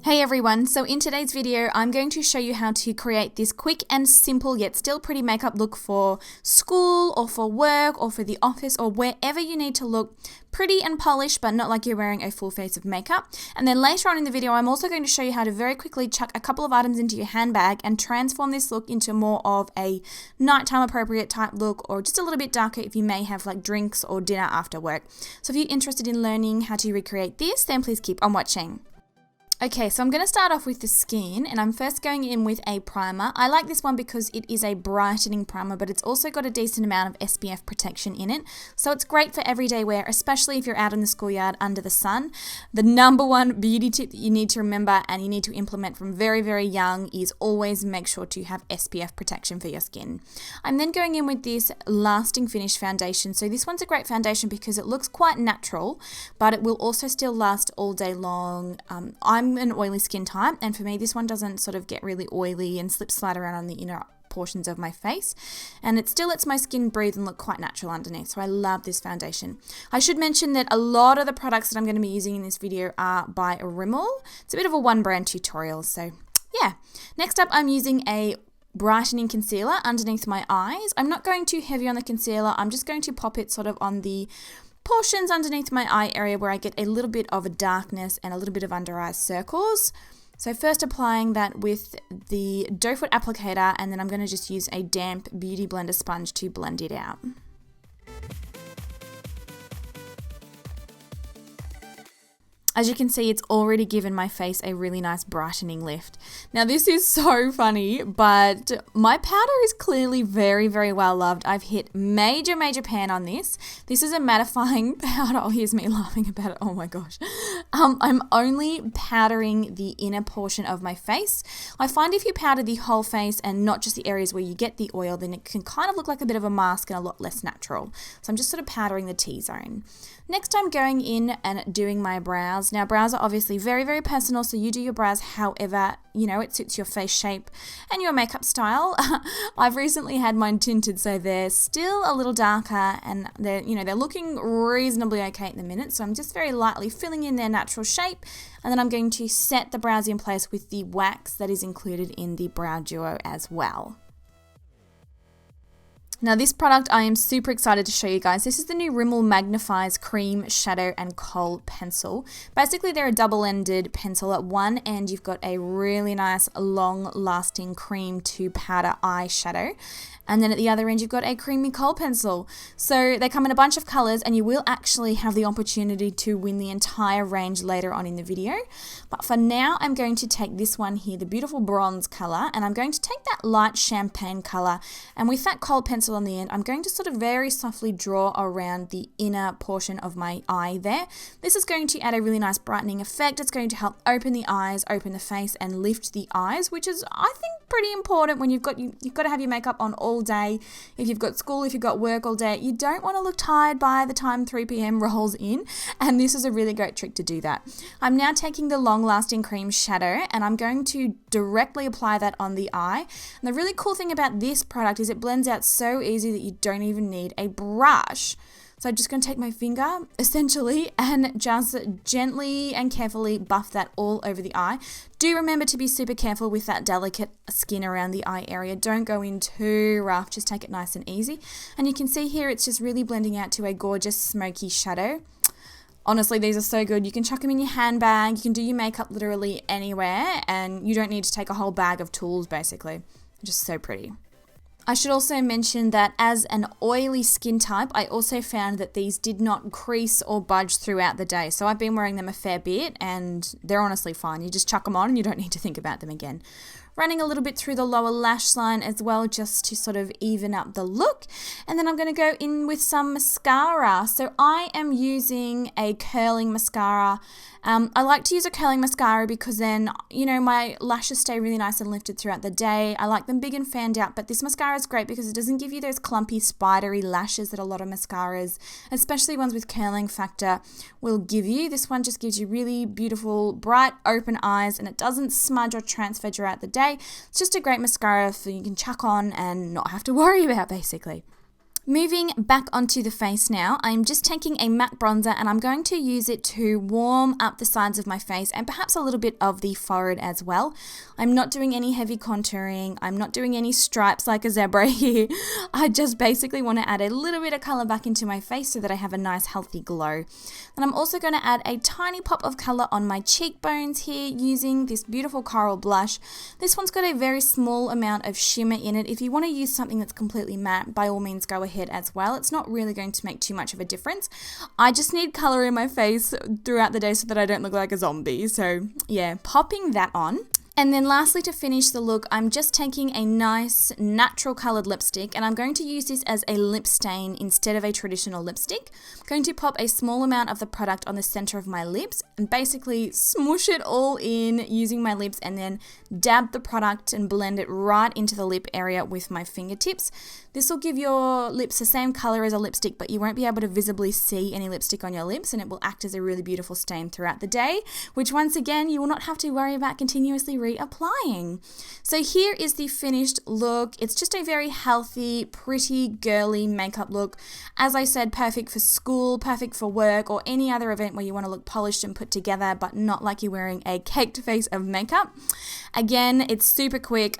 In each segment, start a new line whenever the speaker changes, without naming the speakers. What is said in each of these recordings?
Hey everyone, so in today's video, I'm going to show you how to create this quick and simple yet still pretty makeup look for school or for work or for the office or wherever you need to look pretty and polished but not like you're wearing a full face of makeup. And then later on in the video, I'm also going to show you how to very quickly chuck a couple of items into your handbag and transform this look into more of a nighttime appropriate type look or just a little bit darker if you may have like drinks or dinner after work. So if you're interested in learning how to recreate this, then please keep on watching. Okay, so I'm going to start off with the skin, and I'm first going in with a primer. I like this one because it is a brightening primer, but it's also got a decent amount of SPF protection in it. So it's great for everyday wear, especially if you're out in the schoolyard under the sun. The number one beauty tip that you need to remember and you need to implement from very, very young is always make sure to have SPF protection for your skin. I'm then going in with this Lasting Finish foundation. So this one's a great foundation because it looks quite natural, but it will also still last all day long. I'm an oily skin type, and for me this one doesn't sort of get really oily and slide around on the inner portions of my face, and it still lets my skin breathe and look quite natural underneath. So I love this foundation. I should mention that a lot of the products that I'm going to be using in this video are by Rimmel. It's a bit of a one brand tutorial, so yeah. Next up, I'm using a brightening concealer underneath my eyes. I'm not going too heavy on the concealer. I'm just going to pop it sort of on the portions underneath my eye area where I get a little bit of a darkness and a little bit of under eye circles. So first applying that with the doe foot applicator, and then I'm going to just use a damp beauty blender sponge to blend it out. As you can see, it's already given my face a really nice brightening lift. Now this is so funny, but my powder is clearly very, very well loved. I've hit major pan on this. This is a mattifying powder. Oh, here's me laughing about it. Oh my gosh. I'm only powdering the inner portion of my face. I find if you powder the whole face and not just the areas where you get the oil, then it can kind of look like a bit of a mask and a lot less natural. So I'm just sort of powdering the T-zone. Next, I'm going in and doing my brows. Now, brows are obviously very, very personal, so you do your brows however, it suits your face shape and your makeup style. I've recently had mine tinted, so they're still a little darker, and they're looking reasonably okay at the minute. So I'm just very lightly filling in their natural shape, and then I'm going to set the brows in place with the wax that is included in the Brow Duo as well. Now this product I am super excited to show you guys. This is the new Rimmel Magnif'eyes Cream Shadow and Kohl Pencil. Basically they're a double-ended pencil. At one end you've got a really nice long-lasting cream to powder eyeshadow, and then at the other end you've got a creamy kohl pencil. So they come in a bunch of colors, and you will actually have the opportunity to win the entire range later on in the video. But for now I'm going to take this one here, the beautiful bronze color, and I'm going to take that light champagne color, and with that kohl pencil on the end, I'm going to sort of very softly draw around the inner portion of my eye there. This is going to add a really nice brightening effect. It's going to help open the eyes, open the face, and lift the eyes, which is, I think, pretty important when you've got to have your makeup on all day. If you've got school, if you've got work all day, you don't want to look tired by the time 3 p.m. rolls in, and this is a really great trick to do that. I'm now taking the long-lasting cream shadow, and I'm going to directly apply that on the eye. And the really cool thing about this product is it blends out so easy that you don't even need a brush. So I'm just going to take my finger, essentially, and just gently and carefully buff that all over the eye. Do remember to be super careful with that delicate skin around the eye area. Don't go in too rough, just take it nice and easy. And you can see here it's just really blending out to a gorgeous smoky shadow. Honestly, these are so good. You can chuck them in your handbag, you can do your makeup literally anywhere, and you don't need to take a whole bag of tools, basically. Just so pretty. I should also mention that as an oily skin type, I also found that these did not crease or budge throughout the day. So I've been wearing them a fair bit, and they're honestly fine. You just chuck them on and you don't need to think about them again. Running a little bit through the lower lash line as well, just to sort of even up the look. And then I'm going to go in with some mascara. So I am using a curling mascara. I like to use a curling mascara because then, my lashes stay really nice and lifted throughout the day. I like them big and fanned out, but this mascara is great because it doesn't give you those clumpy, spidery lashes that a lot of mascaras, especially ones with curling factor, will give you. This one just gives you really beautiful, bright, open eyes, and it doesn't smudge or transfer throughout the day. It's just a great mascara so you can chuck on and not have to worry about, basically. Moving back onto the face now, I'm just taking a matte bronzer and I'm going to use it to warm up the sides of my face and perhaps a little bit of the forehead as well. I'm not doing any heavy contouring. I'm not doing any stripes like a zebra here. I just basically want to add a little bit of color back into my face so that I have a nice healthy glow. And I'm also going to add a tiny pop of color on my cheekbones here using this beautiful coral blush. This one's got a very small amount of shimmer in it. If you want to use something that's completely matte, by all means go ahead as well. It's not really going to make too much of a difference. I just need color in my face throughout the day so that I don't look like a zombie. So yeah, popping that on. And then lastly, to finish the look, I'm just taking a nice natural coloured lipstick and I'm going to use this as a lip stain instead of a traditional lipstick. I'm going to pop a small amount of the product on the centre of my lips and basically smoosh it all in using my lips and then dab the product and blend it right into the lip area with my fingertips. This will give your lips the same colour as a lipstick, but you won't be able to visibly see any lipstick on your lips, and it will act as a really beautiful stain throughout the day, which once again, you will not have to worry about continuously reapplying. So here is the finished look. It's just a very healthy, pretty, girly makeup look. As I said, perfect for school, perfect for work, or any other event where you want to look polished and put together, but not like you're wearing a caked face of makeup. Again, it's super quick.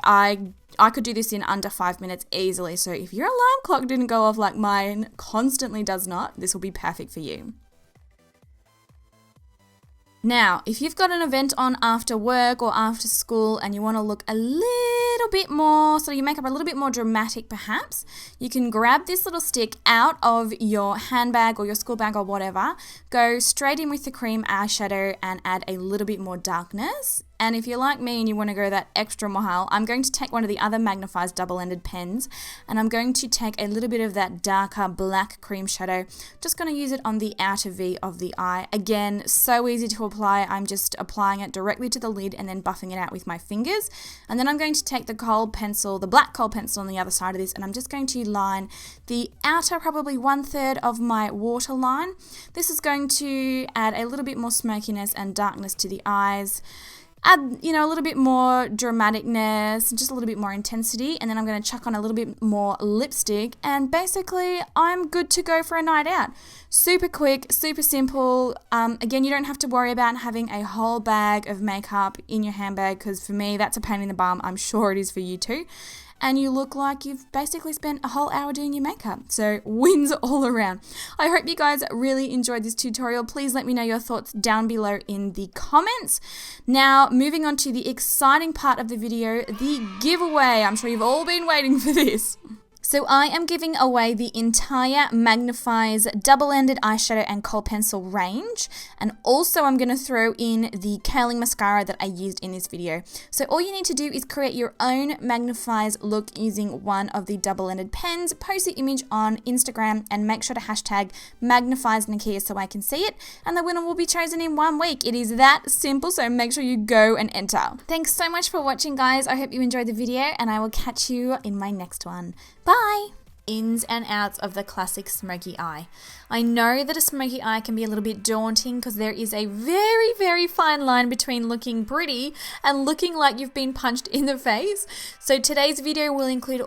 I could do this in under 5 minutes easily, so if your alarm clock didn't go off like mine constantly does not, this will be perfect for you. Now, if you've got an event on after work or after school and you want to look a little bit more, so your makeup a little bit more dramatic perhaps, you can grab this little stick out of your handbag or your school bag or whatever, go straight in with the cream eyeshadow and add a little bit more darkness. And if you're like me and you want to go that extra mile, I'm going to take one of the other magnif'eyes double-ended pens and I'm going to take a little bit of that darker black cream shadow. Just going to use it on the outer V of the eye. Again, so easy to apply. I'm just applying it directly to the lid and then buffing it out with my fingers. And then I'm going to take the kohl pencil, the black kohl pencil on the other side of this, and I'm just going to line the outer probably 1/3 of my waterline. This is going to add a little bit more smokiness and darkness to the eyes. Add, a little bit more dramaticness, just a little bit more intensity, and then I'm going to chuck on a little bit more lipstick, and basically I'm good to go for a night out. Super quick, super simple. Again, you don't have to worry about having a whole bag of makeup in your handbag, because for me, that's a pain in the bum. I'm sure it is for you too. And you look like you've basically spent a whole hour doing your makeup. So wins all around. I hope you guys really enjoyed this tutorial. Please let me know your thoughts down below in the comments. Now, moving on to the exciting part of the video, the giveaway. I'm sure you've all been waiting for this. So I am giving away the entire magnif'eyes double-ended eyeshadow and kohl pencil range, and also I'm going to throw in the curling mascara that I used in this video. So all you need to do is create your own magnif'eyes look using one of the double-ended pens, post the image on Instagram, and make sure to hashtag magnif'eyes Nikkia so I can see it, and the winner will be chosen in 1 week. It is that simple, so make sure you go and enter. Thanks so much for watching, guys. I hope you enjoyed the video, and I will catch you in my next one. Bye! Ins and outs of the classic smoky eye. I know that a smoky eye can be a little bit daunting because there is a very, very fine line between looking pretty and looking like you've been punched in the face. So today's video will include